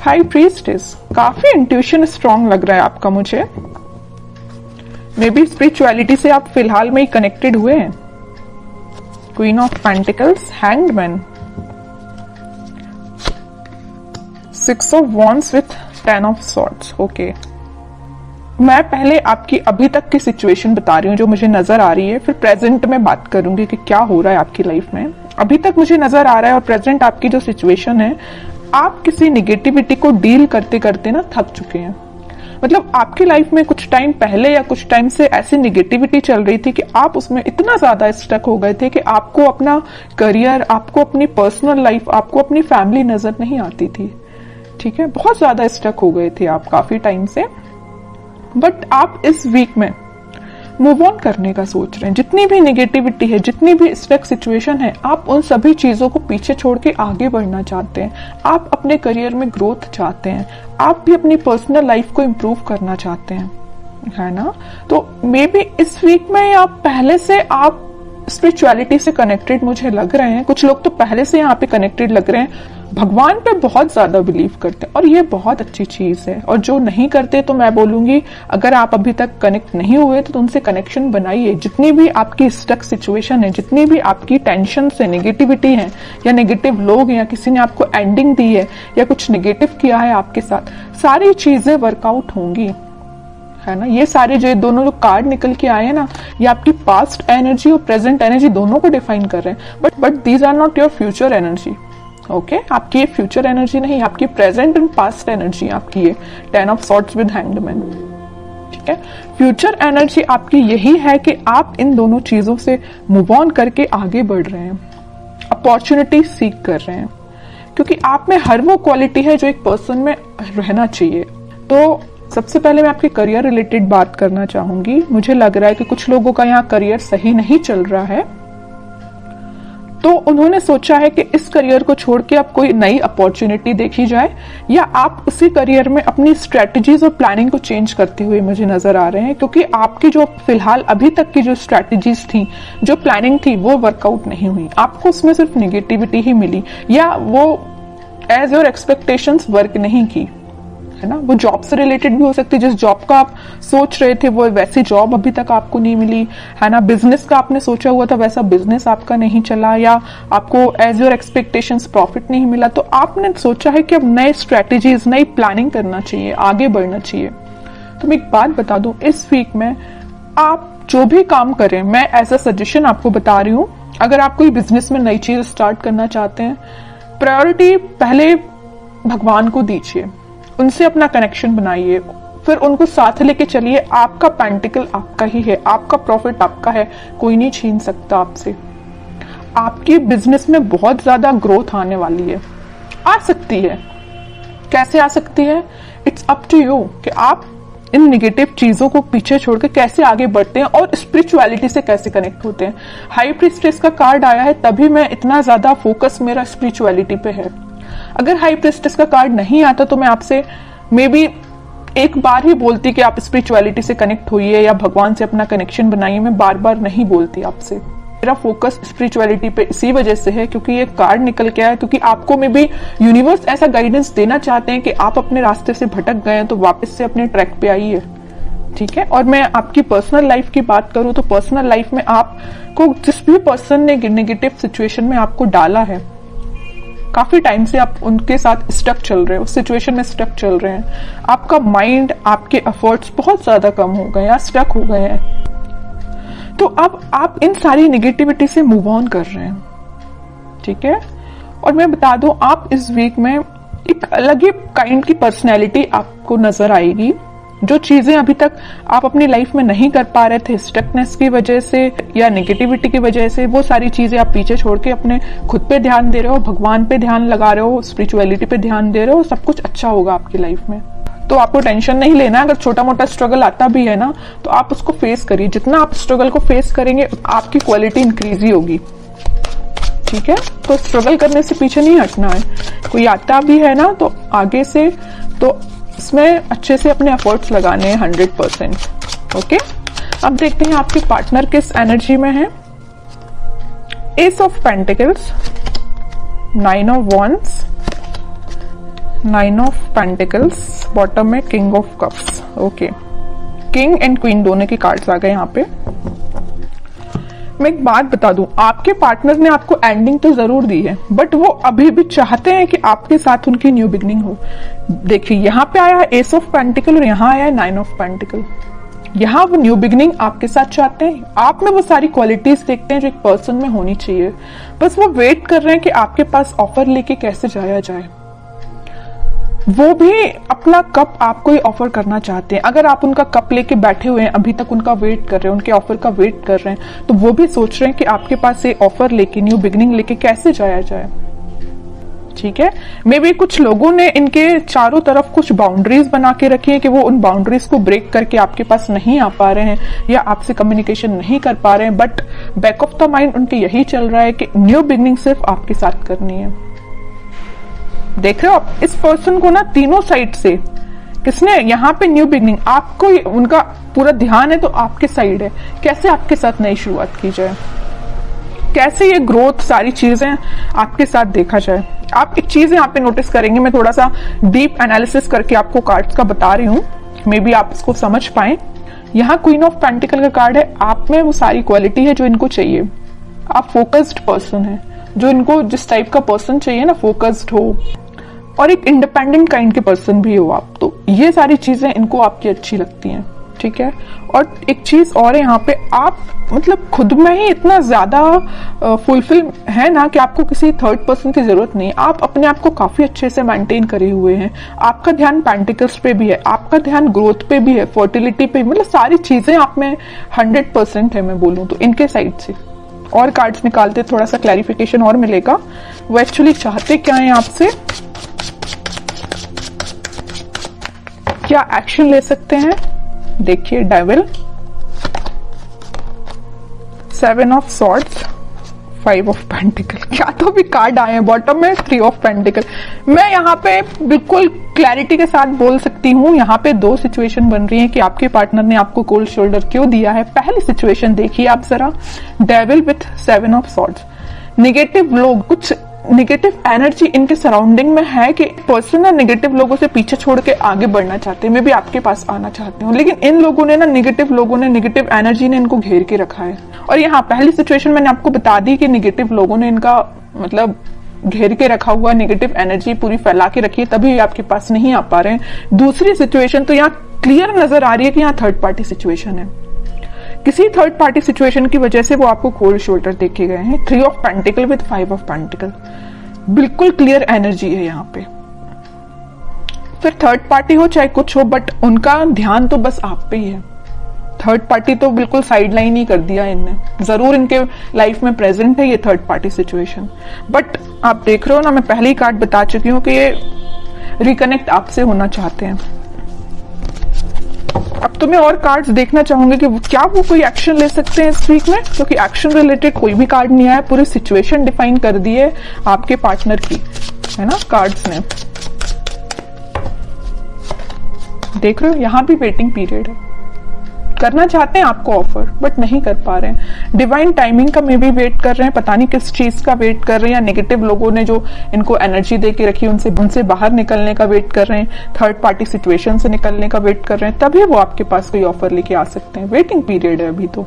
High priestess, काफी intuition strong लग रहा है आपका मुझे। मे बी स्पिरिचुअलिटी से आप फिलहाल में ही कनेक्टेड हुए हैं। Queen of pentacles, hanged man, 6 of wands with 10 of swords. Okay, मैं पहले आपकी अभी तक की सिचुएशन बता रही हूँ जो मुझे नजर आ रही है, फिर प्रेजेंट में बात करूंगी कि क्या हो रहा है आपकी लाइफ में। अभी तक मुझे नजर आ रहा है और प्रेजेंट आपकी जो सिचुएशन है, आप किसी निगेटिविटी को डील करते करते ना थक चुके हैं। मतलब आपकी लाइफ में कुछ टाइम पहले या कुछ टाइम से ऐसी निगेटिविटी चल रही थी कि आप उसमें इतना ज्यादा स्टक हो गए थे कि आपको अपना करियर, आपको अपनी पर्सनल लाइफ, आपको अपनी फैमिली नजर नहीं आती थी। ठीक है, बहुत ज्यादा स्टक हो गए थे आप काफी टाइम से। बट आप इस वीक में मूव ऑन करने का सोच रहे हैं। जितनी भी नेगेटिविटी है, जितनी भी स्टक सिचुएशन है, आप उन सभी चीजों को पीछे छोड़ के आगे बढ़ना चाहते हैं। आप अपने करियर में ग्रोथ चाहते हैं, आप भी अपनी पर्सनल लाइफ को इम्प्रूव करना चाहते हैं, है ना। तो मे बी इस वीक में आप पहले से आप स्पिरिचुअलिटी से कनेक्टेड मुझे लग रहे हैं। कुछ लोग तो पहले से यहाँ पे कनेक्टेड लग रहे हैं, भगवान पे बहुत ज्यादा बिलीव करते हैं और ये बहुत अच्छी चीज है। और जो नहीं करते तो मैं बोलूंगी, अगर आप अभी तक कनेक्ट नहीं हुए तो उनसे कनेक्शन बनाइए। जितनी भी आपकी स्टक सिचुएशन है, जितनी भी आपकी टेंशन से नेगेटिविटी है या नेगेटिव लोग हैं या किसी ने आपको एंडिंग दी है या कुछ नेगेटिव किया है आपके साथ, सारी चीजें वर्कआउट होंगी, है ना। ये सारे जो दोनों लोग कार्ड निकल के आए हैं ना, ये आपकी पास्ट एनर्जी और प्रेजेंट एनर्जी दोनों को डिफाइन कर रहे हैं। But these are not your future energy. Okay, आपकी ये फ्यूचर एनर्जी नहीं, आपकी प्रेजेंट एंड पास्ट एनर्जी आपकी ये 10 of swords with hanged man. ठीक है, फ्यूचर एनर्जी आपकी यही है कि आप इन दोनों चीजों से मूव ऑन करके आगे बढ़ रहे हैं, अपॉर्चुनिटी सीख कर रहे हैं, क्योंकि आप में हर वो क्वालिटी है जो एक पर्सन में रहना चाहिए। तो सबसे पहले मैं आपके करियर रिलेटेड बात करना चाहूंगी। मुझे लग रहा है कि कुछ लोगों का यहाँ करियर सही नहीं चल रहा है, तो उन्होंने सोचा है कि इस करियर को छोड़ के अब कोई नई अपॉर्चुनिटी देखी जाए, या आप उसी करियर में अपनी स्ट्रेटजीज और प्लानिंग को चेंज करते हुए मुझे नजर आ रहे हैं। क्योंकि आपकी जो फिलहाल अभी तक की जो स्ट्रेटजीज थी, जो प्लानिंग थी, वो वर्कआउट नहीं हुई। आपको उसमें सिर्फ निगेटिविटी ही मिली, या वो एज योर एक्सपेक्टेशंस वर्क नहीं की, है ना। वो जॉब से रिलेटेड भी हो सकती है, जिस जॉब का आप सोच रहे थे वो वैसी जॉब अभी तक आपको नहीं मिली, है ना। बिजनेस का आपने सोचा हुआ था, वैसा बिजनेस आपका नहीं चला, या आपको एज योर एक्सपेक्टेशंस प्रॉफिट नहीं मिला। तो आपने सोचा है कि अब नए स्ट्रेटेजीज, नई प्लानिंग करना चाहिए, आगे बढ़ना चाहिए। तो मैं एक बात बता दूं, इस वीक में आप जो भी काम करें, मैं एज अ सजेशन आपको बता रही हूं, अगर आप कोई बिजनेस में नई चीज स्टार्ट करना चाहते हैं, प्रायोरिटी पहले भगवान को दीजिए, उनसे अपना कनेक्शन बनाइए, फिर उनको साथ लेके चलिए। आपका पेंटिकल आपका ही है, आपका प्रॉफिट आपका है, कोई नहीं छीन सकता आपसे। आपकी बिजनेस में बहुत ज्यादा ग्रोथ आने वाली है, आ सकती है। कैसे आ सकती है? इट्स अप टू यू कि आप इन निगेटिव चीजों को पीछे छोड़ के कैसे आगे बढ़ते हैं और स्पिरिचुअलिटी से कैसे कनेक्ट होते हैं। हाई प्रीस्टेस का कार्ड आया है, तभी मैं इतना ज्यादा फोकस मेरा स्पिरिचुअलिटी पे है। अगर हाई प्रीस्टेस का कार्ड नहीं आता तो मैं आपसे मे बी एक बार ही बोलती कि आप स्पिरिचुअलिटी से कनेक्ट होइए या भगवान से अपना कनेक्शन बनाइए। मैं बार बार नहीं बोलती आपसे। मेरा फोकस स्पिरिचुअलिटी पे इसी वजह से है क्योंकि ये कार्ड निकल के आया, क्योंकि आपको मे बी यूनिवर्स ऐसा गाइडेंस देना चाहते हैं कि आप अपने रास्ते से भटक गए हैं तो वापस से अपने ट्रैक पे आइए। ठीक है, और मैं आपकी पर्सनल लाइफ की बात करूं तो पर्सनल लाइफ में आपको जिस भी पर्सन ने नेगेटिव सिचुएशन में आपको डाला है, काफी टाइम से आप उनके साथ स्टक चल रहे हो, उस सिचुएशन में स्टक चल रहे हैं, आपका माइंड, आपके एफर्ट्स बहुत ज्यादा कम हो गए या स्टक हो गए हैं। तो अब आप इन सारी नेगेटिविटी से मूव ऑन कर रहे हैं। ठीक है, और मैं बता दूं, आप इस वीक में एक अलग ही काइंड की पर्सनैलिटी आपको नजर आएगी। जो चीजें अभी तक आप अपनी लाइफ में नहीं कर पा रहे थे, स्टकनेस की वजह से या नेगेटिविटी की वजह से, वो सारी चीजें आप पीछे छोड़ के अपने खुद पे ध्यान दे रहे हो, भगवान पे ध्यान लगा रहे हो, स्पिरिचुअलिटी पे ध्यान दे रहे हो, सब कुछ अच्छा होगा आपकी लाइफ में। तो आपको टेंशन नहीं लेना। अगर छोटा मोटा स्ट्रगल आता भी है ना, तो आप उसको फेस करिए। जितना आप स्ट्रगल को फेस करेंगे, आपकी क्वालिटी इंक्रीज ही होगी। ठीक है, तो स्ट्रगल करने से पीछे नहीं हटना है। कोई आता भी है ना, तो आगे से तो इसमें अच्छे से अपने एफर्ट्स लगाने हैं 100%। ओके, अब देखते हैं आपके पार्टनर किस एनर्जी में है। Ace of pentacles, 9 of wands, 9 of pentacles, bottom में king of cups. Okay, king and queen दोनों के कार्ड्स आ गए यहाँ पे। मैं एक बात बता दूं, आपके पार्टनर ने आपको एंडिंग तो जरूर दी है, बट वो अभी भी चाहते हैं कि आपके साथ उनकी न्यू बिगनिंग हो। देखिए यहाँ पे आया है एस ऑफ पेंटिकल और यहाँ आया है 9 ऑफ पेंटिकल। यहाँ वो न्यू बिगनिंग आपके साथ चाहते हैं, आप में वो सारी क्वालिटीज देखते हैं जो एक पर्सन में होनी चाहिए, बस वो वेट कर रहे हैं कि आपके पास ऑफर लेके कैसे जाया जाए। वो भी अपना कप आपको ही ऑफर करना चाहते हैं। अगर आप उनका कप लेके बैठे हुए हैं, अभी तक उनका वेट कर रहे हैं, उनके ऑफर का वेट कर रहे हैं, तो वो भी सोच रहे हैं कि आपके पास से ऑफर लेके, न्यू बिगनिंग लेके कैसे जाया जाए। ठीक है, मे बी कुछ लोगों ने इनके चारों तरफ कुछ बाउंड्रीज बना के रखी है कि वो उन बाउंड्रीज को ब्रेक करके आपके पास नहीं आ पा रहे हैं या आपसे कम्युनिकेशन नहीं कर पा रहे हैं, but back of the mind उनके यही चल रहा है कि न्यू बिगनिंग सिर्फ आपके साथ करनी है। देख रहे हो आप इस पर्सन को ना, तीनों साइड से किसने यहाँ पे न्यू बिगनिंग, आपको उनका पूरा ध्यान है तो आपके साइड है, कैसे आपके साथ नई शुरुआत की जाए, कैसे ये ग्रोथ, सारी चीजें आपके साथ देखा जाए। आप एक चीज यहाँ पे नोटिस करेंगे, मैं थोड़ा सा डीप एनालिसिस करके आपको कार्ड्स का बता रही हूँ, मे बी आप इसको समझ पाए। यहाँ क्वीन ऑफ पेंटिकल का कार्ड है, आप में वो सारी क्वालिटी है जो इनको चाहिए। आप फोकस्ड पर्सन है, जो इनको जिस टाइप का पर्सन चाहिए ना, फोकस्ड हो और एक इंडिपेंडेंट काइंड के पर्सन भी हो आप, तो ये सारी चीजें इनको आपकी अच्छी लगती हैं। ठीक है, और एक चीज और है यहाँ पे, आप मतलब खुद में ही इतना ज्यादा फुलफिल है ना कि आपको किसी थर्ड पर्सन की जरूरत नहीं। आप अपने आप को काफी अच्छे से मेंटेन करे हुए हैं, आपका ध्यान पेंटिकल्स पे भी है, आपका ध्यान ग्रोथ पे भी है, फर्टिलिटी पे, मतलब सारी चीजें आप में 100% है मैं बोलूं तो इनके साइड से। और कार्ड्स निकालते थोड़ा सा क्लैरिफिकेशन और मिलेगा, वो एक्चुअली चाहते क्या है आपसे, क्या एक्शन ले सकते हैं। देखिए devil, 7 of swords, 5 of pentacle, क्या तो भी कार्ड आए हैं। बॉटम में 3 ऑफ पेंटिकल। मैं यहाँ पे बिल्कुल क्लैरिटी के साथ बोल सकती हूँ, यहाँ पे दो सिचुएशन बन रही है कि आपके पार्टनर ने आपको कोल्ड शोल्डर क्यों दिया है। पहली सिचुएशन देखिए आप जरा, devil with 7 of swords. Negative लोग, कुछ निगेटिव एनर्जी इनके सराउंडिंग में है कि पर्सन ना निगेटिव लोगों से पीछे छोड़ के आगे बढ़ना चाहते हैं, मे भी आपके पास आना चाहते हो, लेकिन इन लोगों ने ना, निगेटिव लोगों ने, निगेटिव एनर्जी ने इनको घेर के रखा है। और यहाँ पहली सिचुएशन मैंने आपको बता दी कि निगेटिव लोगों ने इनका मतलब घेर के रखा हुआ, निगेटिव एनर्जी पूरी फैला के रखी है, तभी आपके पास नहीं आ पा रहे हैं। दूसरी सिचुएशन तो यहाँ क्लियर नजर आ रही है कि यहाँ थर्ड पार्टी सिचुएशन है, किसी थर्ड पार्टी सिचुएशन की वजह से वो आपको कोल्ड शोल्डर देके गए हैं। 3 of pentacle with 5 of pentacle, बिल्कुल क्लियर एनर्जी है यहाँ पे। फिर थर्ड पार्टी हो चाहे कुछ हो, बट उनका ध्यान तो बस आप पे ही है। थर्ड पार्टी तो बिल्कुल साइड लाइन ही कर दिया इनने, जरूर इनके लाइफ में प्रेजेंट है ये थर्ड पार्टी सिचुएशन, बट आप देख रहे हो ना, मैं पहले ही कार्ड बता चुकी हूँ कि ये रिकनेक्ट आपसे होना चाहते हैं। अब तो मैं और कार्ड्स देखना चाहूंगी कि क्या वो कोई एक्शन ले सकते हैं इस वीक में, क्योंकि एक्शन रिलेटेड कोई भी कार्ड नहीं आया, पूरी सिचुएशन डिफाइन कर दी है आपके पार्टनर की, है ना, कार्ड्स ने। देख रहे हो यहाँ भी वेटिंग पीरियड है, करना चाहते हैं आपको ऑफर बट नहीं कर पा रहे हैं। डिवाइन टाइमिंग का मे भी वेट कर रहे हैं, पता नहीं किस चीज का वेट कर रहे हैं, या नेगेटिव लोगों ने जो इनको एनर्जी दे के रखी उनसे बाहर निकलने का वेट कर रहे हैं, थर्ड पार्टी सिचुएशन से निकलने का वेट कर रहे हैं, तभी वो आपके पास कोई ऑफर लेके आ सकते हैं। वेटिंग पीरियड है अभी तो।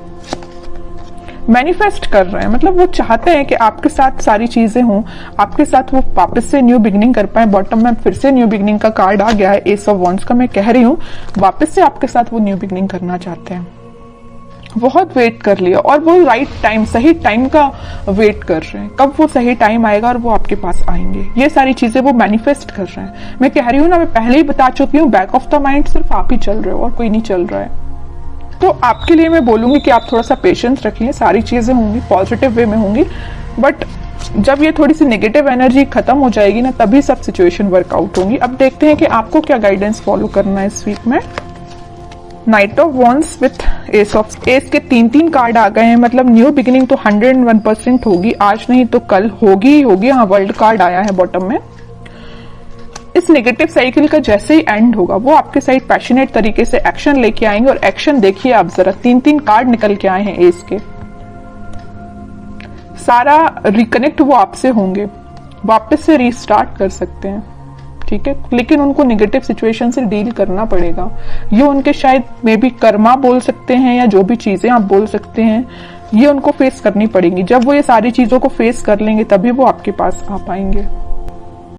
मैनिफेस्ट कर रहे हैं, मतलब वो चाहते हैं कि आपके साथ सारी चीजें हों, आपके साथ वो वापस से न्यू बिगिनिंग कर पाए। बॉटम में फिर से न्यू बिगिनिंग का कार्ड आ गया है, एस ऑफ वॉन्ड्स का। मैं कह रही हूँ वापस से आपके साथ वो न्यू बिगिनिंग करना चाहते हैं। बहुत वेट कर लिया और वो राइट टाइम, सही टाइम का वेट कर रहे हैं, कब वो सही टाइम आएगा और वो आपके पास आएंगे। ये सारी चीजें वो मैनिफेस्ट कर रहे हैं। मैं कह रही हूँ ना, मैं पहले ही बता चुकी हूँ, बैक ऑफ द माइंड सिर्फ आप ही चल रहे हो और कोई नहीं चल रहा है। तो आपके लिए मैं बोलूंगी कि आप थोड़ा सा पेशेंस रखिए, सारी चीजें होंगी पॉजिटिव वे में होंगी, बट जब ये थोड़ी सी नेगेटिव एनर्जी खत्म हो जाएगी ना, तभी सब सिचुएशन वर्कआउट होंगी। अब देखते हैं कि आपको क्या गाइडेंस फॉलो करना है इस वीक में। Night of wands with S of, S के 3 कार्ड आ गए हैं, मतलब न्यू बिगिनिंग तो 101% होगी, आज नहीं तो कल होगी ही होगी। हाँ, वर्ल्ड कार्ड आया है बॉटम में। इस नेगेटिव साइकिल का जैसे ही एंड होगा, वो आपके साइड पैशनेट तरीके से एक्शन लेके आएंगे। और एक्शन देखिए आप जरा, 3 कार्ड निकल के आए हैं एस के। सारा रिकनेक्ट वो आपसे होंगे, वापस से रीस्टार्ट कर सकते हैं। ठीक है, लेकिन उनको नेगेटिव सिचुएशन से डील करना पड़ेगा। ये उनके शायद मे बी कर्मा बोल सकते हैं या जो भी चीजें आप बोल सकते हैं, ये उनको फेस करनी पड़ेंगी। जब वो ये सारी चीजों को फेस कर लेंगे तभी वो आपके पास आ पाएंगे।